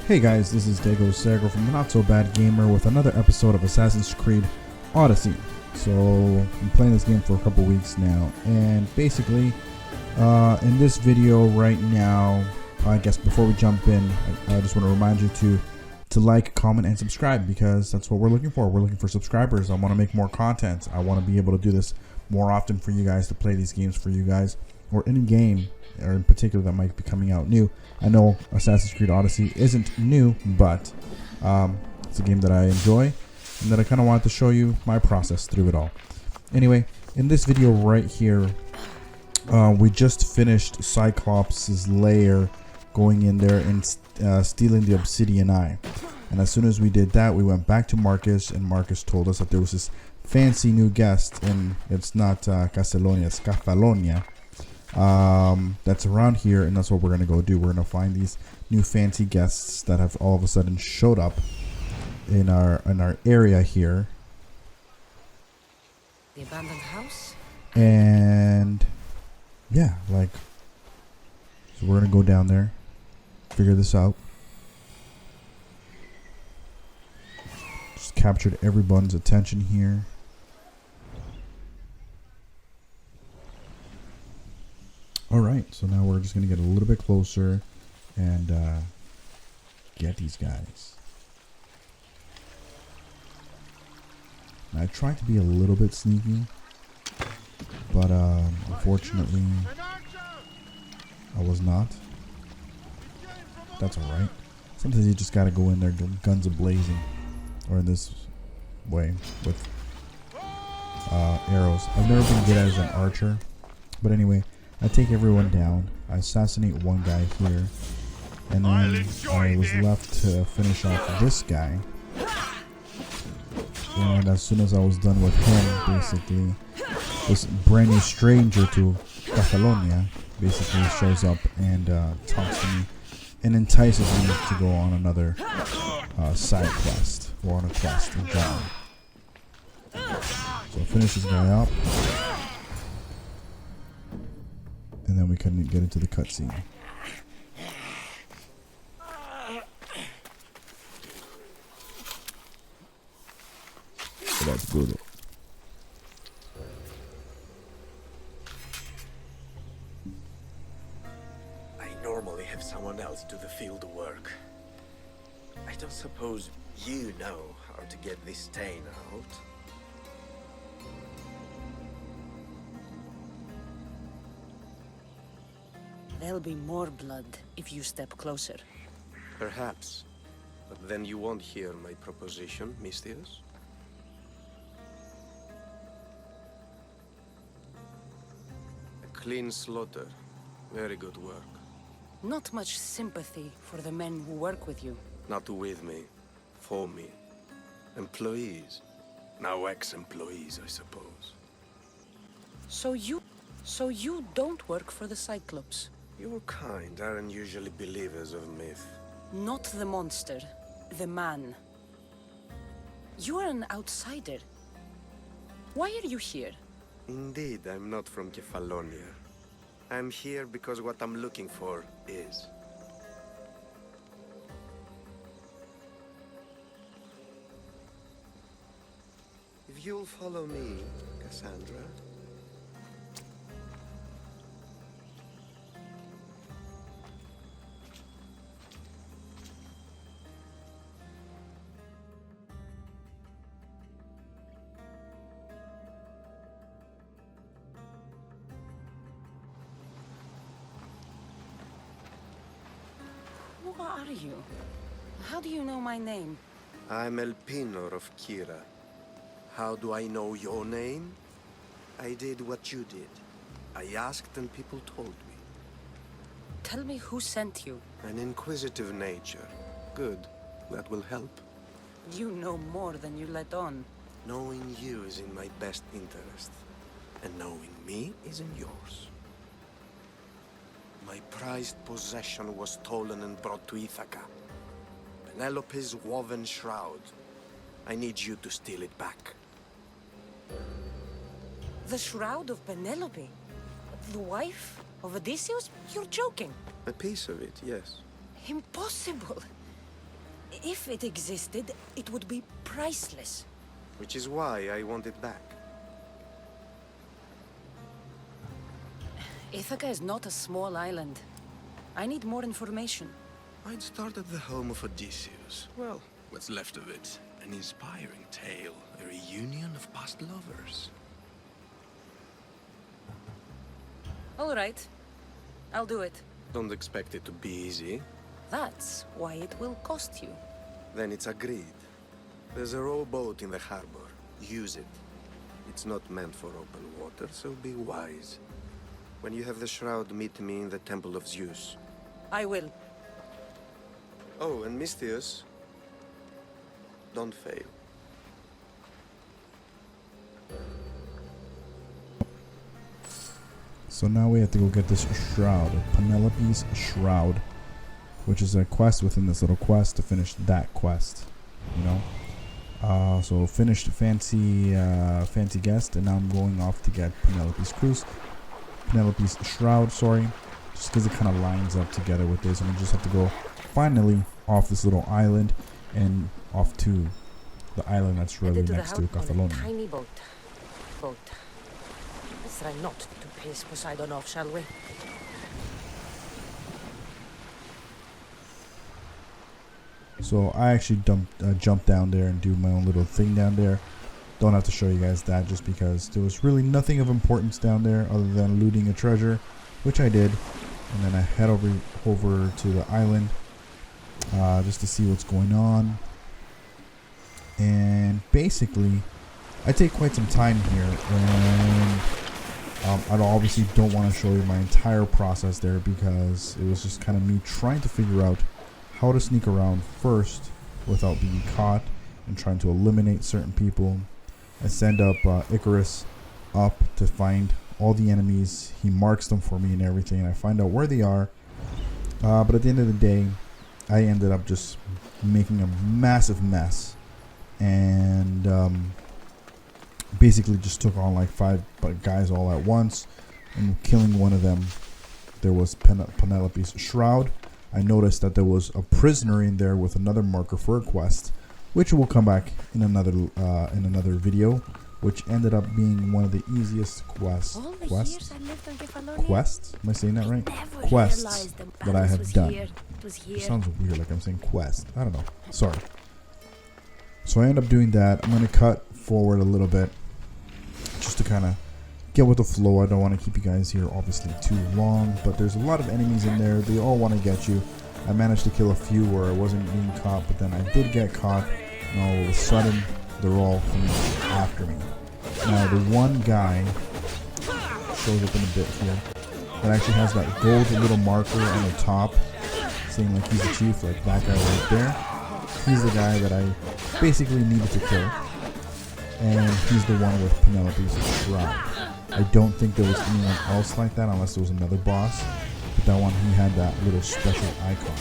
Hey guys, this is THENOTSOBADGAMER from THENOTSOBADGAMER with another episode of Assassin's Creed Odyssey. So, I'm playing this game for a couple weeks now, and basically, in this video right now, I guess before we jump in, I just want to remind you to like, comment, and subscribe, because that's what we're looking for. We're looking for subscribers. I want to make more content. I want to be able to do this more often for you guys, to play these games for you guys, or any game or in particular that might be coming out new. I know Assassin's Creed Odyssey isn't new, but it's a game that I enjoy and that I kind of wanted to show you my process through it all. Anyway, in this video right here, we just finished Cyclops' lair, going in there and stealing the obsidian eye. And as soon as we did that, we went back to Marcus, and Marcus told us that there was this fancy new guest, and it's not Castellonia, it's Scafalonia. That's around here, and that's what we're gonna go do. We're gonna find these new fancy guests that have all of a sudden showed up in our area here. The abandoned house? And yeah, like, so we're gonna go down there, figure this out. Just captured everyone's attention here. Alright, so now we're just going to get a little bit closer and get these guys. Now, I tried to be a little bit sneaky, but unfortunately I was not. That's alright. Sometimes you just got to go in there guns a-blazing, or in this way with arrows. I've never been good as an archer, but anyway, I take everyone down, I assassinate one guy here, and then I was left to finish off this guy. And as soon as I was done with him, basically, this brand new stranger to Catalonia basically shows up and talks to me and entices me to go on another side quest, or on a quest in general. So I finish this guy up, and then we couldn't get into the cutscene. So that's brutal. I normally have someone else do the field work. I don't suppose you know how to get this stain out. There'll be more blood if you step closer. Perhaps. But then you won't hear my proposition, Mistius. A clean slaughter. Very good work. Not much sympathy for the men who work with you. Not with me. For me. Employees. Now ex-employees, I suppose. So you don't work for the Cyclops? Your kind aren't usually believers of myth. Not the monster, the man. You are an outsider. Why are you here? Indeed, I'm not from Kefalonia. I'm here because what I'm looking for is. If you'll follow me, Cassandra. Who are you? How do you know my name? I'm El Pinor of Kira. How do I know your name? I did what you did. I asked and people told me. Tell me who sent you. An inquisitive nature. Good. That will help. You know more than you let on. Knowing you is in my best interest. And knowing me is in yours. My prized possession was stolen and brought to Ithaca. Penelopes' woven shroud. I need you to steal it back. The Shroud of Penelope? The wife of Odysseus? You're joking. A piece of it, yes. Impossible. If it existed, it would be priceless. Which is why I want it back. Ithaca is not a small island. I need more information. I'd start at the home of Odysseus. Well, what's left of it. An inspiring tale, a reunion of past lovers. All right. I'll do it. Don't expect it to be easy. That's why it will cost you. Then it's agreed. There's a rowboat in the harbor. Use it. It's not meant for open water, so be wise. When you have the shroud, meet me in the Temple of Zeus. I will. Oh, and Misthios, don't fail. So now we have to go get this shroud, Penelopes Shroud, which is a quest within this little quest to finish that quest, you know. So finished fancy guest, and now I'm going off to get Penelopes Shroud, sorry, just because it kind of lines up together with this, and I just have to go finally off this little island and off to the island that's really next to Catalonia. Tiny boat. Let's try not to piss Poseidon off, shall we? So I actually jumped down there and do my own little thing down there. Don't have to show you guys that just because there was really nothing of importance down there other than looting a treasure, which I did. And then I head over to the island just to see what's going on. And basically, I take quite some time here, and I obviously don't want to show you my entire process there because it was just kind of me trying to figure out how to sneak around first without being caught and trying to eliminate certain people. I send up Icarus up to find all the enemies. He marks them for me and everything, and I find out where they are. But at the end of the day, I ended up just making a massive mess, and basically just took on like 5 guys all at once, and killing one of them. There was Penelopes Shroud. I noticed that there was a prisoner in there with another marker for a quest, which will come back in another video, which ended up being one of the easiest quests. Am I saying that right? Quests that I have done. It sounds weird, like I'm saying quest. I don't know. Sorry. So I end up doing that. I'm going to cut forward a little bit just to kind of get with the flow. I don't want to keep you guys here obviously too long, but there's a lot of enemies in there. They all want to get you. I managed to kill a few where I wasn't being caught, but then I did get caught, and all of a sudden they're all coming after me. Now the one guy shows up in a bit here that actually has that gold little marker on the top saying like he's a chief, like that guy right there. He's the guy that I basically needed to kill, and he's the one with Penelopes Shroud. I don't think there was anyone else like that unless there was another boss, but that one, he had that little special icon.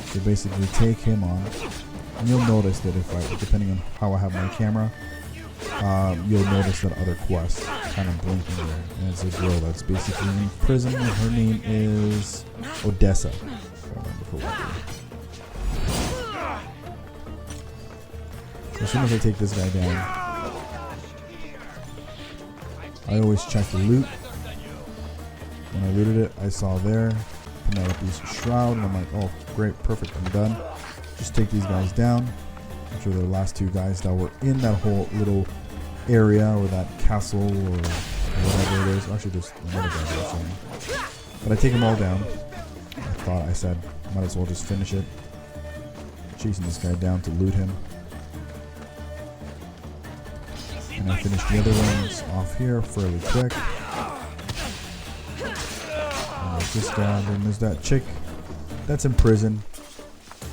So basically take him on, and you'll notice that if I, depending on how I have my camera, you'll notice that other quest kind of blinking there, and it's a girl that's basically in prison, and her name is Odyssey. I remember for what. So as soon as I take this guy down, I always check the loot. When I looted it, I saw there Penelopes Shroud, and I'm like, oh great, perfect, I'm done. Just take these guys down. I'm sure they're the last 2 guys that were in that whole little area or that castle or whatever it is. Actually, there's another guy there somewhere. But I take them all down. I said, might as well just finish it. Chasing this guy down to loot him. And I finished the other ones off here fairly quick. And there's this guy, and then there's that chick that's in prison.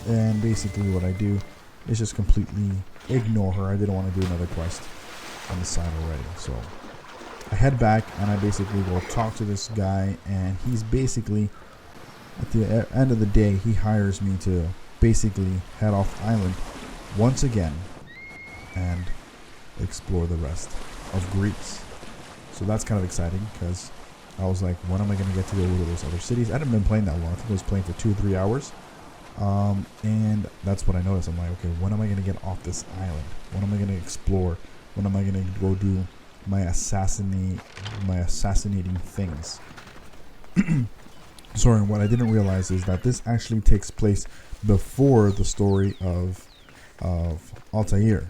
And basically what I do is just completely ignore her. I didn't want to do another quest on the side already. So I head back, and I basically go talk to this guy, and he's basically, at the end of the day, he hires me to basically head off island once again and explore the rest of Greece. So that's kind of exciting because I was like, when am I going to get to go to those other cities? I hadn't been playing that long. I think I was playing for 2 or 3 hours. And that's what I noticed. I'm like, okay, when am I going to get off this island? When am I going to explore? When am I going to go do my assassinating things? Sorry, what I didn't realize is that this actually takes place before the story of Altair.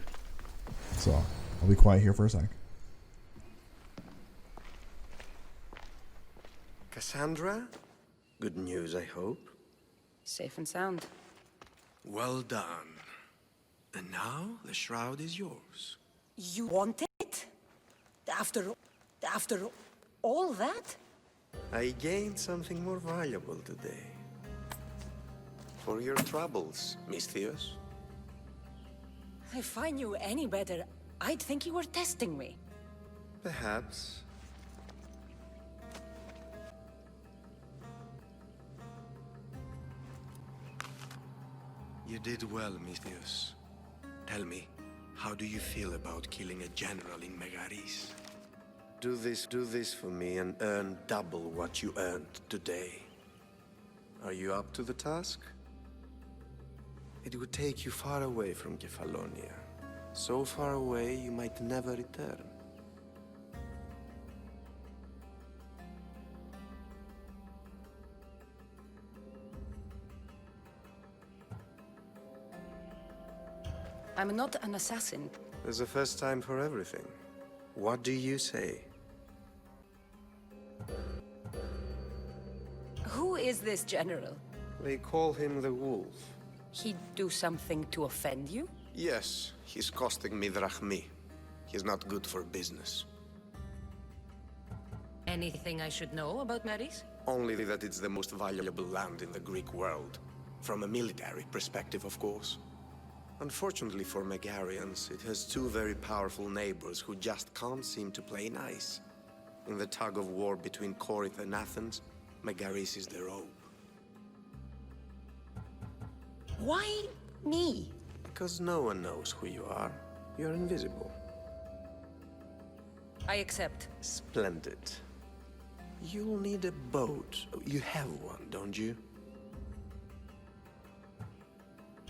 So I'll be quiet here for a sec. Cassandra? Good news, I hope. Safe and sound. Well done. And now the shroud is yours. You want it? After all that? I gained something more valuable today. For your troubles, Miss Theos. If I knew any better, I'd think you were testing me. Perhaps. You did well, Miss Theos. Tell me, how do you feel about killing a general in Megaris? Do this for me and earn double what you earned today. Are you up to the task? It would take you far away from Kefalonia. So far away you might never return. I'm not an assassin. There's a first time for everything. What do you say? Who is this general? They call him the Wolf. He'd do something to offend you? Yes, he's costing me drachmi. He's not good for business. Anything I should know about Meris? Only that it's the most valuable land in the Greek world. From a military perspective, of course. Unfortunately for Megarians, it has two very powerful neighbors who just can't seem to play nice. In the tug of war between Corinth and Athens, Megaris is the rope. Why me? Because no one knows who you are. You're invisible. I accept. Splendid. You'll need a boat. You have one, don't you?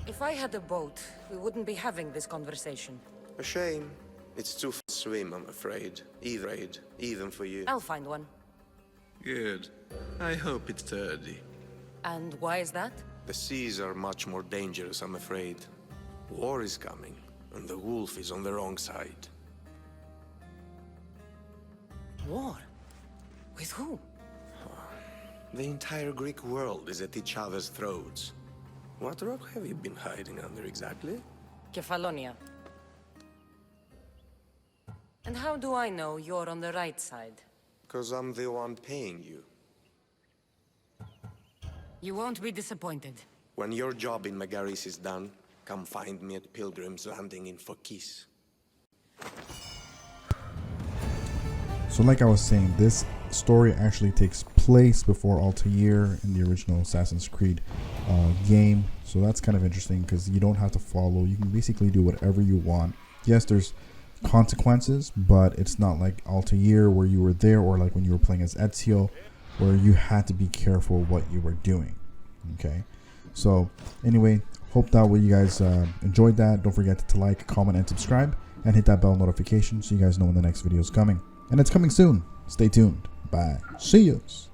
If I had a boat, we wouldn't be having this conversation. A shame. It's too far to swim, I'm afraid. Even for you. I'll find one. Good. I hope it's sturdy. And why is that? The seas are much more dangerous, I'm afraid. War is coming, and the wolf is on the wrong side. War? With who? The entire Greek world is at each other's throats. What rock have you been hiding under exactly? Kefalonia. And how do I know you're on the right side? Because I'm the one paying you. You won't be disappointed. When your job in Megaris is done, come find me at Pilgrim's Landing in Phokis. So like I was saying, this story actually takes place before Altair in the original Assassin's Creed game. So that's kind of interesting because you don't have to follow. You can basically do whatever you want. Yes, there's consequences, but it's not like Altair where you were there, or like when you were playing as Ezio where you had to be careful what you were doing. Okay, so anyway, hope that you guys enjoyed that. Don't forget to like, comment, and subscribe, and hit that bell notification so you guys know when the next video is coming. And it's coming soon. Stay tuned. Bye. See yous.